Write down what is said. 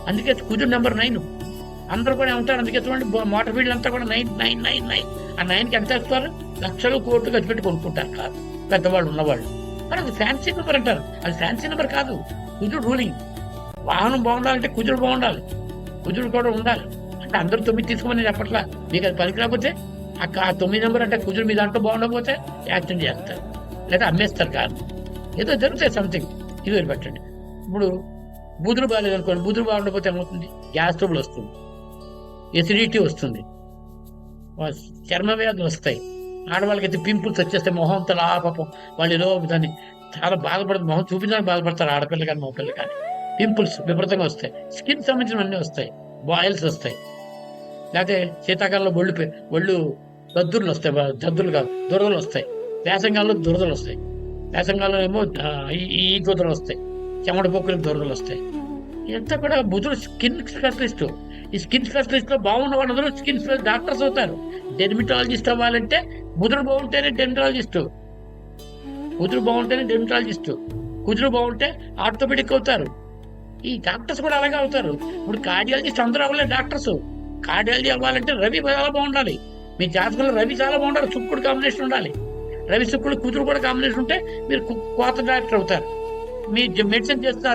అందుకే కుజుడు నెంబర్ 9. అందరూ కూడా ఉంటారు. అందుకే చూడండి మోటార్ ఫీల్డ్ అంతా కూడా 9. ఆ 9కి ఎంత ఇస్తారు? లక్షలు కోట్లు ఖర్చు పెట్టి కొనుక్కుంటారు కాదు పెద్దవాళ్ళు ఉన్నవాళ్ళు. మరి అది ఫ్యాన్సీ నెంబర్ అంటారు. అది ఫ్యాన్సీ నెంబర్ కాదు. కుజుడు రూలింగ్. వాహనం బాగుండాలంటే కుజుడు బాగుండాలి, కుజుడు కూడా ఉండాలి. అంటే అందరూ 9 తీసుకోమని చెప్పట్లా. మీకు అది పనికి రాకపోతే ఆ 9 నెంబర్ అంటే కుజుడు మీ దాంట్లో బాగుండకపోతే యాక్సిడెంట్ చేస్తారు, లేదా అమ్మేస్తారు కాదు, ఏదో జరుగుతాయి సంథింగ్. ఇది పెట్టండి. ఇప్పుడు బుధుడు బాగాలేదు అనుకోండి, బుధుడు బాగుండకపోతే ఏమవుతుంది? గ్యాస్ ట్రబుల్ వస్తుంది, ఎసిడిటీ వస్తుంది, చర్మ వ్యాధులు వస్తాయి. ఆడవాళ్ళకైతే పింపుల్స్ వచ్చేస్తాయి, మొహం అంతా పాపం వాళ్ళు ఏదో దాన్ని చాలా బాధపడుతుంది, మొహం చూపించడానికి బాధపడతారు ఆడపిల్ల కానీ మగపిల్ల కానీ. పింపుల్స్ విపరీతంగా వస్తాయి, స్కిన్ సంబంధించినవన్నీ వస్తాయి, బాయిల్స్ వస్తాయి. లేకపోతే శీతాకాలంలో ఒళ్ళు దద్దుర్లు వస్తాయి, దద్దులు కాదు దురదలు వస్తాయి. వేసంగాల్లో దురదలు వస్తాయి, వేసంగాల్లో ఏమో ఈ దురదలు వస్తాయి, చెమట పొక్కులకు దురదలు వస్తాయి. ఇదంతా కూడా బుధుడు స్కిన్ స్పెషలిస్ట్. ఈ స్కిన్ స్పెషలిస్ట్ లో బాగున్న వాళ్ళందరూ స్కిన్ డాక్టర్స్ అవుతారు. డెర్మిటాలజిస్ట్ అవ్వాలంటే బుధుడు బాగుంటేనే డెర్మిటాలజిస్ట్, బుధుడు బాగుంటేనే డెర్మిటాలజిస్ట్, కుజుడు బాగుంటే ఆర్థోపెడిక్ అవుతారు. ఈ డాక్టర్స్ కూడా అలాగే అవుతారు. ఇప్పుడు కార్డియాలజిస్ట్ అందరూ అవ్వలేదు డాక్టర్స్. కార్డియాలజీ అవ్వాలంటే రవి చాలా బాగుండాలి. మీ జాతకంలో రవి చాలా బాగుండాలి, శుక్రుడు కాంబినేషన్ ఉండాలి. రవి శుక్రుడు కుజుడు కూడా కాంబినేషన్ ఉంటే మీరు కోత డాక్టర్ అవుతారు. మీ మెడిసిన్ చేస్తున్నారు.